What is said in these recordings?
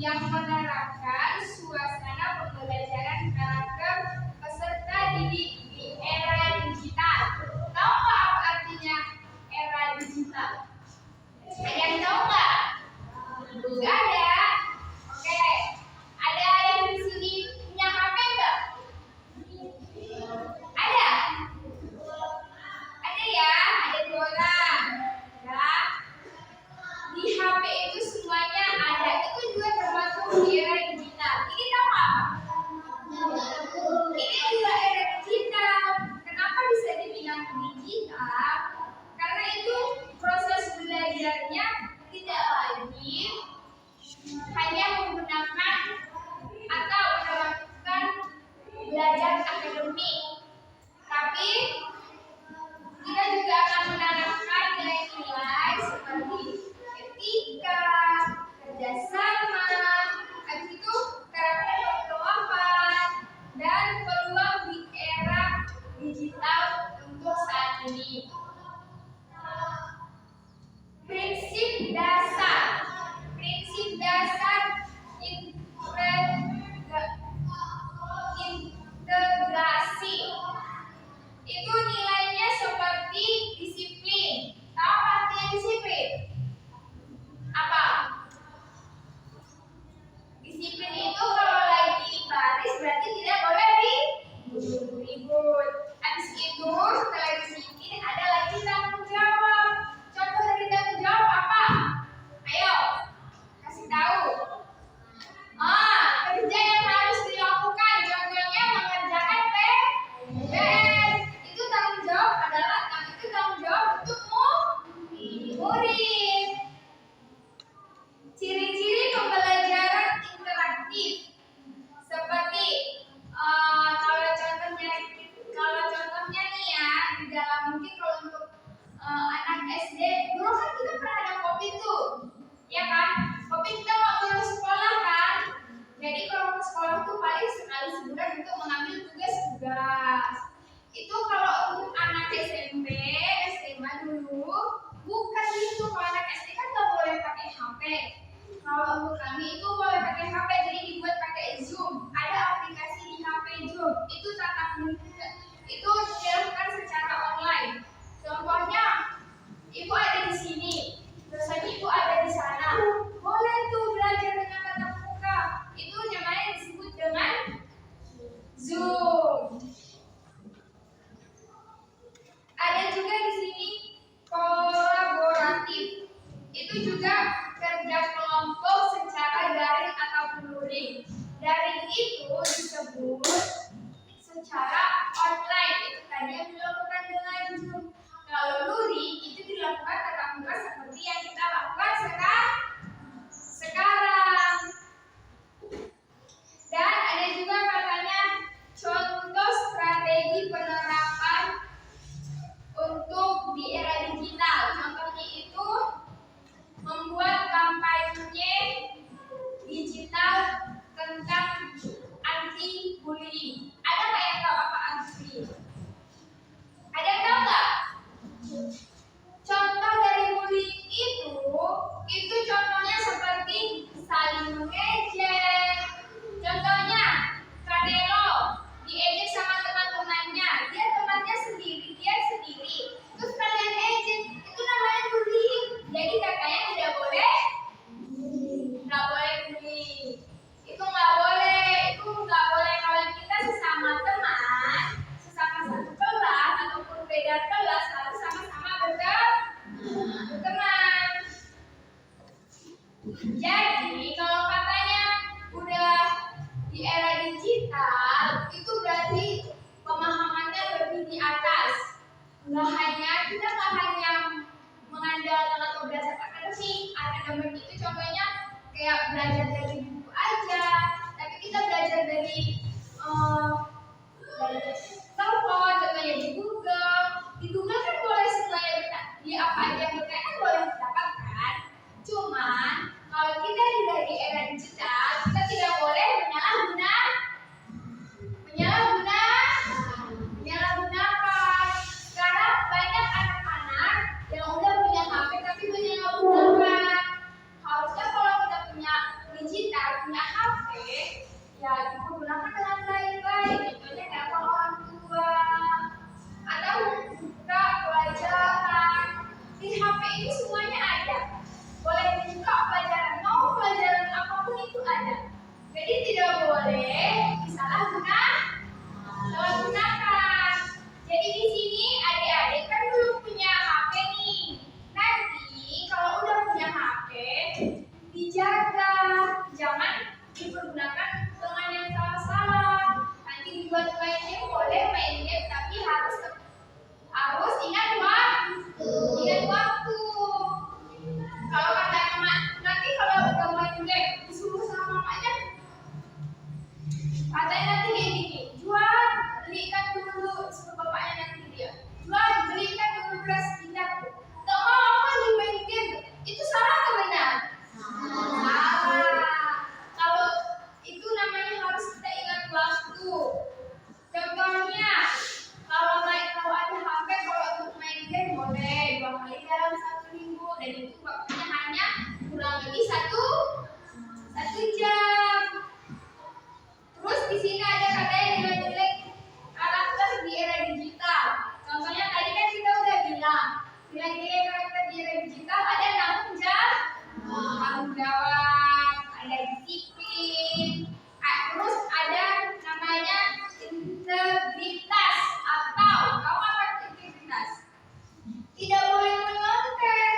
yang menerapkan suasana pembelajaran karakter peserta didik di era digital. Tahu nggak apa artinya era digital? Ada yang tahu nggak? Nggak ada. Oke, ada yang di sini punya HP nggak? Ada? Ada ya? Ada 2 orang. Ya. Di HP itu semuanya ada. Itu juga termasuk di era digital. Ini tahu apa? Ini juga era digital. Kenapa bisa dibilang digital? Karena itu proses belajarnya tidak lagi hanya menggunakan atau melakukan belajar akademik, tapi kita juga akan menanamkan nilai-nilai seperti etika, kerjasama, habis itu karakter kelompok, dan peluang di era digital untuk saat ini. Prinsip dasar integrasi itu nilainya seperti disiplin. Tahu apa artinya disiplin? Apa? Disiplin itu kalau lagi baris berarti tidak boleh ribut. Habis itu setelah disiplin ada lagi tanggung jawab. Contoh dari tanggung jawab apa? Ayo kasih tahu. Kerja yang harus dilakukan, contohnya mengerjakan PPS. Itu tanggung jawab untuk murid. Ciri-ciri pembelajaran interaktif seperti kalau contohnya nih ya, di dalam mungkin kalau untuk anak SD dulu kan kita pernah ada Kopin tuh, ya kan? Kopin kita nggak boleh sekolah kan? Jadi kalau ke sekolah tuh paling sekali sebulan untuk mengambil tugas-tugas. Itu kalau untuk anak SMP, SMA dulu bukan gitu. Kalau anak SD kan nggak boleh pakai HP. Kalau untuk kami itu boleh pakai HP, jadi dibuat pakai Zoom. Ada aplikasi di HP Zoom. Itu tatap muka. Itu dilakukan secara online. Contohnya, ibu ada di sini, terus ibu ada di sana. Boleh tuh belajar dengan tatap muka. Itu namanya disebut dengan Zoom. Ada juga di sini kolaboratif. Itu juga kerja kelompok secara daring ataupun luring. Daring itu disebut secara online. Itu tadi yang dilakukan dengan Zoom. Kalau luring itu dilakukan tatap muka seperti yang kita lakukan sekarang. Dan ada juga katanya contoh strategi penerapan untuk di era digital. Contohnya itu membuat kampanye digital tentang anti bullying. Ada nggak yang tahu apa anti bullying? Ada yang tahu nggak? Contoh dari bullying itu contohnya seperti saling mengejek. Contohnya Kanelo diejek sama teman-temannya, dia temannya sendiri, dia sendiri. Terus kalian ejek, itu namanya bullying. Jadi katanya tidak boleh bullying. Itu nggak boleh kalau kita sesama teman, sesama satu kelas ataupun beda kelas harus sama-sama berteman. Jadi kalau katanya udah di era digital, itu berarti pemahamannya lebih di atas. Kita nggak hanya mengandalkan atau belajar akademik itu contohnya kayak belajar dari buku aja, tapi kita belajar dari telepon, contohnya di Google. Di Google kan boleh semuanya di apa aja yang berkaitan boleh didapatkan. Cuman kalau kita di era digital, kita tidak boleh menyalahgunakan. Sekarang banyak anak-anak yang udah punya HP tapi menyalahgunakan. Harusnya kalau kita punya digital, itu semuanya ada. Boleh dibuka pelajaran, mau pelajaran apapun itu ada. Jadi tidak boleh disalahgunakan. Jadi di sini adik-adik kan dulu punya HP nih. Nanti kalau udah punya HP, dijaga, jangan dipergunakan dengan yang salah-salah. Nanti dibuat main game, boleh main game, tapi harus ingat waktu. Kalau kata mama, nanti kalau udah main game disuruh sama mamanya, katanya nanti kayak gini, jual belikan dulu, suruh bapaknya nanti dia jual belikan dulu beras kita. Gak mau apa lagi main game, itu salah atau benar? Salah. Kalau itu namanya harus kita ingat waktu. Contohnya, kalau ada HP, kalau untuk main game boleh 2 kali dalam 1 minggu, dan itu waktunya hanya kurang lebih 1 jam. Terus di sini ada katanya jelek-jelek karakter di era digital. Contohnya tadi kan kita udah bilang, jelek-jelek karakter di era digital ada tanggung jawab, ada disiplin, terus ada namanya integritas. Atau kamu apa integritas? Tidak boleh menyontek.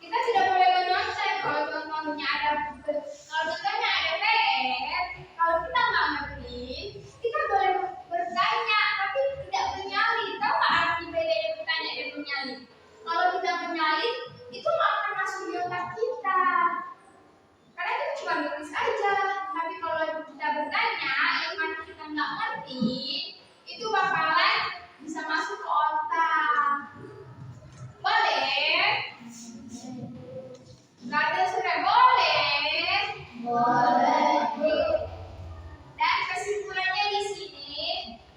Kita tidak boleh menyontek. Kalau contohnya ada PR, kalau kita nggak ngerti, kita boleh bertanya, tapi tidak menyalip. Tahu nggak arti bedanya bertanya dan menyalip? Kalau kita menyalip, itu nggak akan masuk di otak kita, karena kita cuma nulis aja. Tapi kalau kita bertanya, yang mana kita nggak ngerti, itu bakalan bisa masuk ke otak. Boleh? Nggak ada sudah boleh? Boleh. Dan kesimpulannya di sini,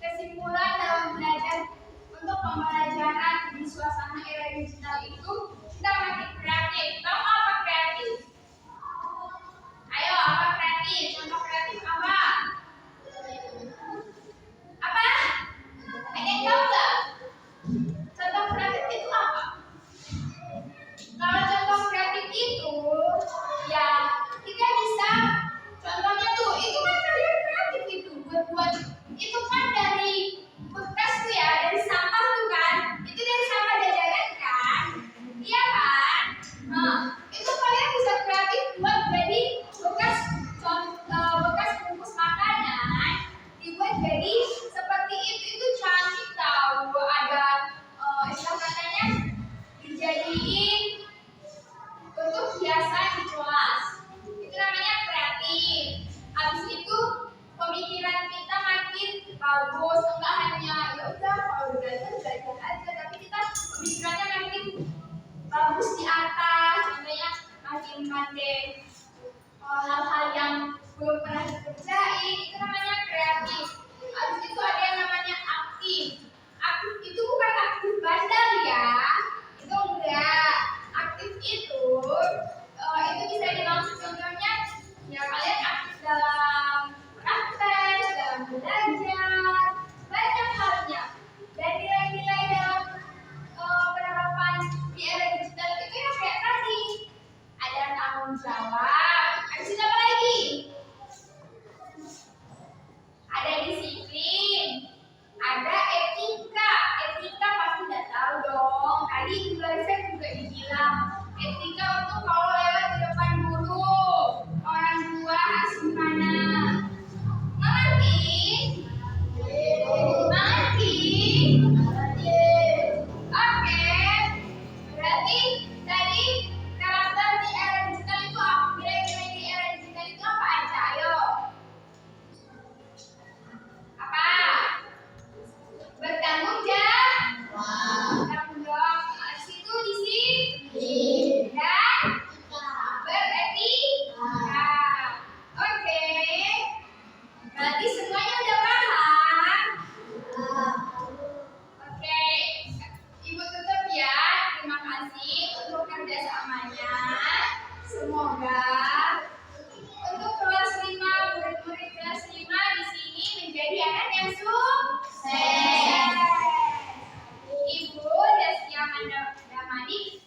kesimpulan dalam belajar untuk pembelajaran di suasana era digital itu, kita makin kreatif. Tahu apa kreatif? Ayo, apa kreatif? Contoh kreatif apa? Apa? Ada yang tahu nggak? Contoh kreatif itu apa? Kalau contoh kreatif itu, ya kita bisa, contohnya tuh, itu kan kalian kreatif itu buat itu kan dari bekas tuh ya, dari sampah tuh kan, itu dari sampah jajanan kan, iya kan? Nah, itu kalian bisa kreatif buat jadi bekas bungkus makanan, dibuat jadi seperti itu cantik tahu. Ada istilah katanya dijadiin untuk hiasan di kelas. Itu namanya kreatif. Habis itu pemikiran kita makin bagus, enggak hanya ya udah kalau belajar aja, tapi kita pemikirannya makin bagus di atas. Contohnya makin pandai hal-hal yang belum pernah dikerjain, itu namanya kreatif. Habis itu ada yang namanya aktif. Aktif itu bukan aktif bandel ya, itu enggak. Aktif itu bisa dimaksud contohnya ya kalian aktif dalam praktek, dalam belajar, banyak halnya. Dan nilai-nilai dalam penerapan di era digital itu yang kayak tadi, ada tanggung jawab, ada apa lagi? Ada disiplin, ada etika. Etika pasti udah tahu dong. Tadi saya juga dibilang etika untuk kalau lewat di depan guru, orang tua harus gimana? Mengerti? Oke. Berarti tadi karakter di era digital itu apa? Nilai-nilai di era digital itu apa aja? Ayo. Apa? Bertanggung jawab. Bertanggung jawab. Situ di sini. Dan adik